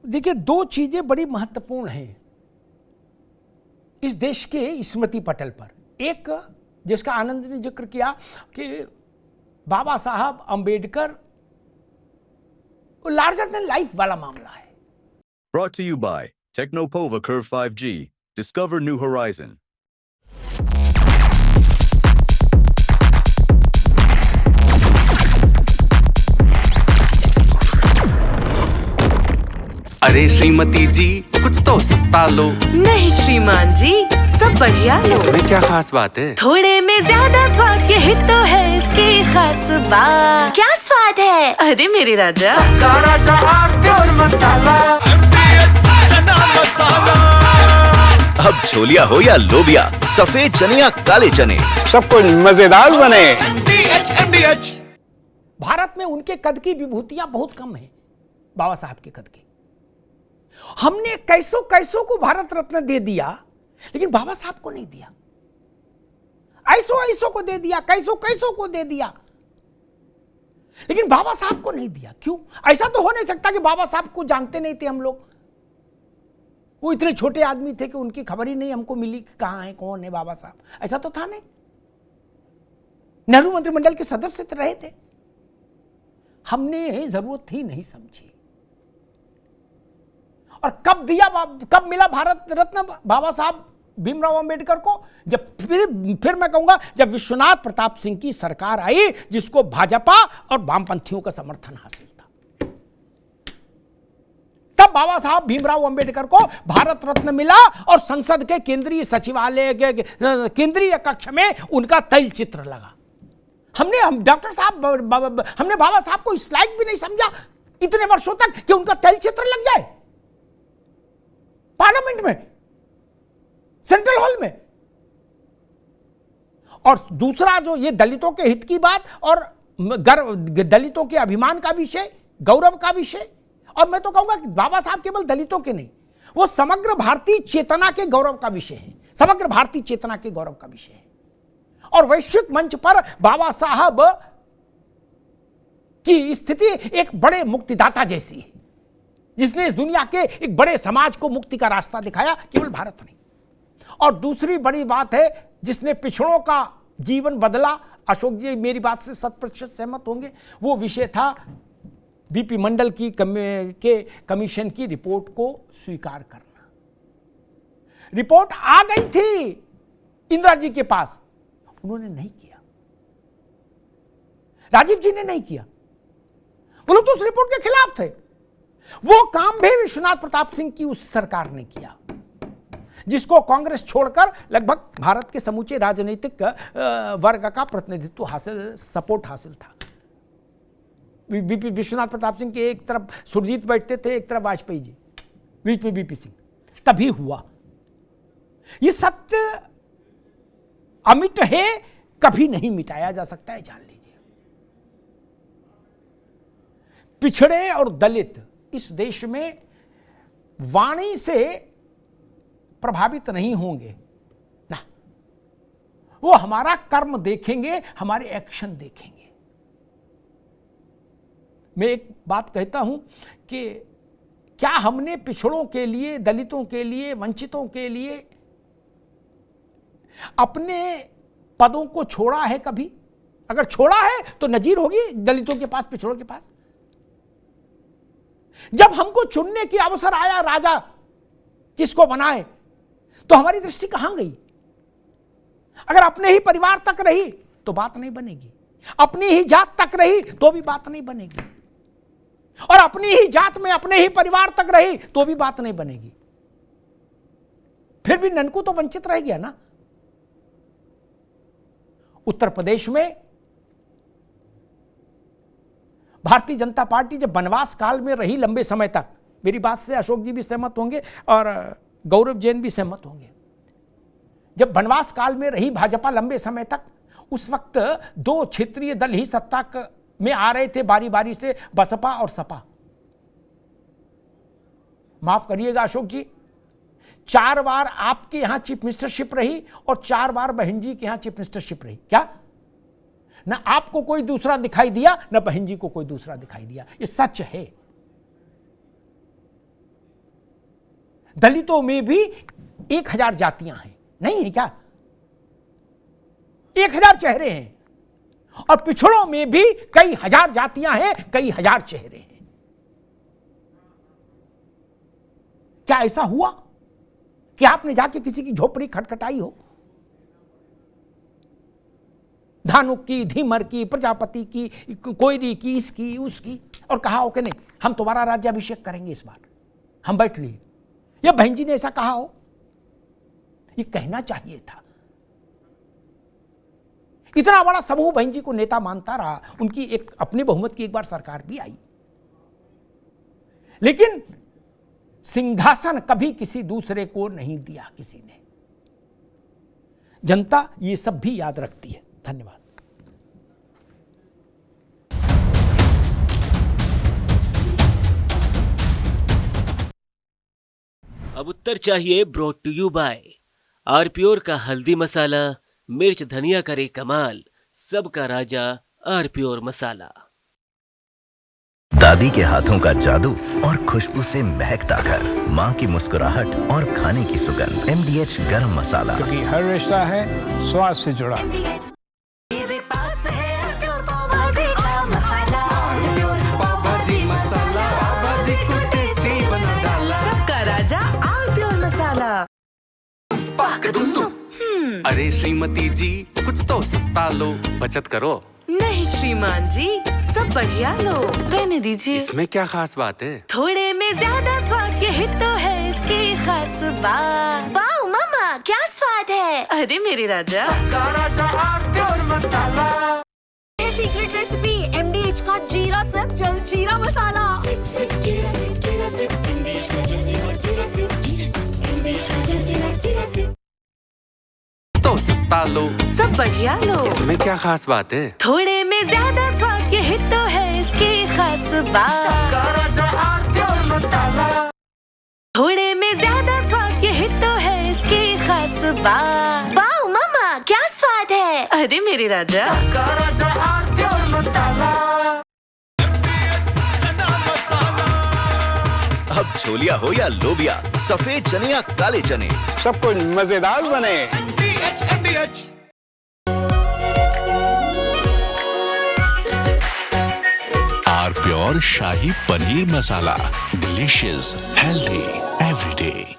देखिए, दो चीजें बड़ी महत्वपूर्ण हैं इस देश के स्मृति पटल पर। एक, जिसका आनंद ने जिक्र किया कि बाबा साहब अंबेडकर, लार्जर देन लाइफ वाला मामला है। Brought to you by Technopova Curve 5G. Discover new horizon. अरे श्रीमती जी, कुछ तो सस्ता लो। नहीं श्रीमान जी, सब बढ़िया लो। इसमें क्या खास बात है? थोड़े में ज्यादा स्वाद, यही तो है इसकी खास बात। क्या स्वाद है? अरे मेरे राजा, सबका राजा प्योर मसाला। अब छोलिया हो या लोबिया, सफेद चने या काले चने, सब कुछ मजेदार बने। भारत में उनके कद की विभूतियां बहुत कम हैं, बाबा साहब के कद की। हमने कैसों कैसों को भारत रत्न दे दिया, लेकिन बाबा साहब को नहीं दिया। ऐसों ऐसों को दे दिया, कैसों कैसों को दे दिया, लेकिन बाबा साहब को नहीं दिया। क्यों? ऐसा तो हो नहीं सकता कि बाबा साहब को जानते नहीं थे हम लोग। वो इतने छोटे आदमी थे कि उनकी खबर ही नहीं हमको मिली कि कहां है, कौन है बाबा साहब। ऐसा तो था नहीं। नेहरू मंत्रिमंडल के सदस्य तो रहे थे, हमने जरूरत ही नहीं समझी। और कब दिया, कब मिला भारत रत्न बाबा साहब भीमराव अंबेडकर को? जब फिर मैं कहूंगा, जब विश्वनाथ प्रताप सिंह की सरकार आई, जिसको भाजपा और वामपंथियों का समर्थन हासिल था, तब बाबा साहब भीमराव अंबेडकर को भारत रत्न मिला और संसद के केंद्रीय सचिवालय के केंद्रीय कक्ष में उनका तैल चित्र लगा। हम डॉक्टर साहब, हमने बाबा साहब को इस लायक भी नहीं समझा इतने वर्षों तक कि उनका तैल चित्र लग जाए पार्लियामेंट में, सेंट्रल हॉल में। और दूसरा, जो ये दलितों के हित की बात और दलितों के अभिमान का विषय, गौरव का विषय, और मैं तो कहूंगा कि बाबा साहब केवल दलितों के नहीं, वो समग्र भारतीय चेतना के गौरव का विषय है, समग्र भारतीय चेतना के गौरव का विषय है। और वैश्विक मंच पर बाबा साहब की स्थिति एक बड़े मुक्तिदाता जैसी है, जिसने इस दुनिया के एक बड़े समाज को मुक्ति का रास्ता दिखाया, केवल भारत नहीं। और दूसरी बड़ी बात है, जिसने पिछड़ों का जीवन बदला, अशोक जी मेरी बात से 100% सहमत होंगे, वो विषय था बीपी मंडल की कमीशन की रिपोर्ट को स्वीकार करना। रिपोर्ट आ गई थी इंदिरा जी के पास, उन्होंने नहीं किया, राजीव जी ने नहीं किया। वो लोग तो उस रिपोर्ट के खिलाफ थे। वो काम भी विश्वनाथ प्रताप सिंह की उस सरकार ने किया, जिसको कांग्रेस छोड़कर लगभग भारत के समूचे राजनीतिक वर्ग का प्रतिनिधित्व हासिल, सपोर्ट हासिल था। विश्वनाथ प्रताप सिंह के एक तरफ सुरजीत बैठते थे, एक तरफ वाजपेयी जी, बीच में बीपी सिंह। तभी हुआ। ये सत्य अमिट है, कभी नहीं मिटाया जा सकता है, जान लीजिए। पिछड़े और दलित इस देश में वाणी से प्रभावित नहीं होंगे ना, वो हमारा कर्म देखेंगे, हमारे एक्शन देखेंगे। मैं एक बात कहता हूं कि क्या हमने पिछड़ों के लिए, दलितों के लिए, वंचितों के लिए अपने पदों को छोड़ा है कभी? अगर छोड़ा है तो नजीर होगी दलितों के पास, पिछड़ों के पास। जब हमको चुनने की अवसर आया राजा किसको बनाए, तो हमारी दृष्टि कहां गई? अगर अपने ही परिवार तक रही तो बात नहीं बनेगी, अपनी ही जात तक रही तो भी बात नहीं बनेगी, और अपनी ही जात में अपने ही परिवार तक रही तो भी बात नहीं बनेगी। फिर भी ननकू तो वंचित रह गया ना। उत्तर प्रदेश में भारतीय जनता पार्टी जब वनवास काल में रही लंबे समय तक, मेरी बात से अशोक जी भी सहमत होंगे और गौरव जैन भी सहमत होंगे, जब वनवास काल में रही भाजपा लंबे समय तक, उस वक्त दो क्षेत्रीय दल ही सत्ता में आ रहे थे बारी बारी से, बसपा और सपा। माफ करिएगा अशोक जी, 4 बार आपके यहां चीफ मिनिस्टरशिप रही और 4 बार बहन जी के यहां चीफ मिनिस्टरशिप रही। क्या ना आपको कोई दूसरा दिखाई दिया, ना बहन जी को कोई दूसरा दिखाई दिया? ये सच है। दलितों में भी 1000 जातियां हैं, नहीं है क्या? 1000 चेहरे हैं। और पिछड़ों में भी कई हजार जातियां हैं, कई हजार चेहरे हैं। क्या ऐसा हुआ कि आपने जाके किसी की झोपड़ी खटखटाई हो? धानुक की, धीमर की, प्रजापति की, कोयरी की, इसकी उसकी, और कहा हो कि नहीं हम तुम्हारा राज्याभिषेक करेंगे इस बार, हम बैठ लिए। या बहन जी ने ऐसा कहा हो? ये कहना चाहिए था। इतना बड़ा समूह बहन जी को नेता मानता रहा, उनकी एक अपनी बहुमत की एक बार सरकार भी आई, लेकिन सिंहासन कभी किसी दूसरे को नहीं दिया किसी ने। जनता ये सब भी याद रखती है। धन्यवाद। अब उत्तर चाहिए ब्रॉट टू यू बाय आरप्योर का हल्दी मसाला, मिर्च धनिया करे कमाल, सबका राजा आरप्योर मसाला। दादी के हाथों का जादू और खुशबू से महकता घर, माँ की मुस्कुराहट और खाने की सुगंध। MDH गरम मसाला, क्योंकि हर रिश्ता है स्वाद से जुड़ा। मेरे पास है आरप्योर पाव भाजी का मसाला, आरप्योर पाव भाजी मसाला, पाव भाजी को टेस्टी बना डाला, सबका राजा आरप्योर मसाला। अरे श्रीमती जी कुछ तो सस्ता लो, बचत करो। नहीं श्रीमान जी, सब बढ़िया लो, रहने दीजिए। इसमें क्या खास बात है? थोड़े में ज्यादा स्वाद, यही तो है इसकी खास बात। वाओ मामा, क्या स्वाद है। अरे मेरे राजा, सबका राजा आरप्योर मसाला। सीक्रेट रेसिपी MDH का जीरा सिप जल जीरा मसाला। तो सस्ता लो, सब बढ़िया लो, इसमें क्या खास बात है? थोड़े में ज्यादा स्वाद, यही तो है इसकी खास बात। सबका राजा आरप्योर मसाला। थोड़े में ज्यादा स्वाद, यही तो है इसकी खास बात। वाओ मामा, क्या स्वाद है। अरे मेरे राजा, सबका राजा आरप्योर मसाला। अब छोलिया हो या लोबिया, सफेद चने या काले चने, सब कुछ मजेदार बने। आरप्योर शाही paneer masala, delicious, healthy everyday.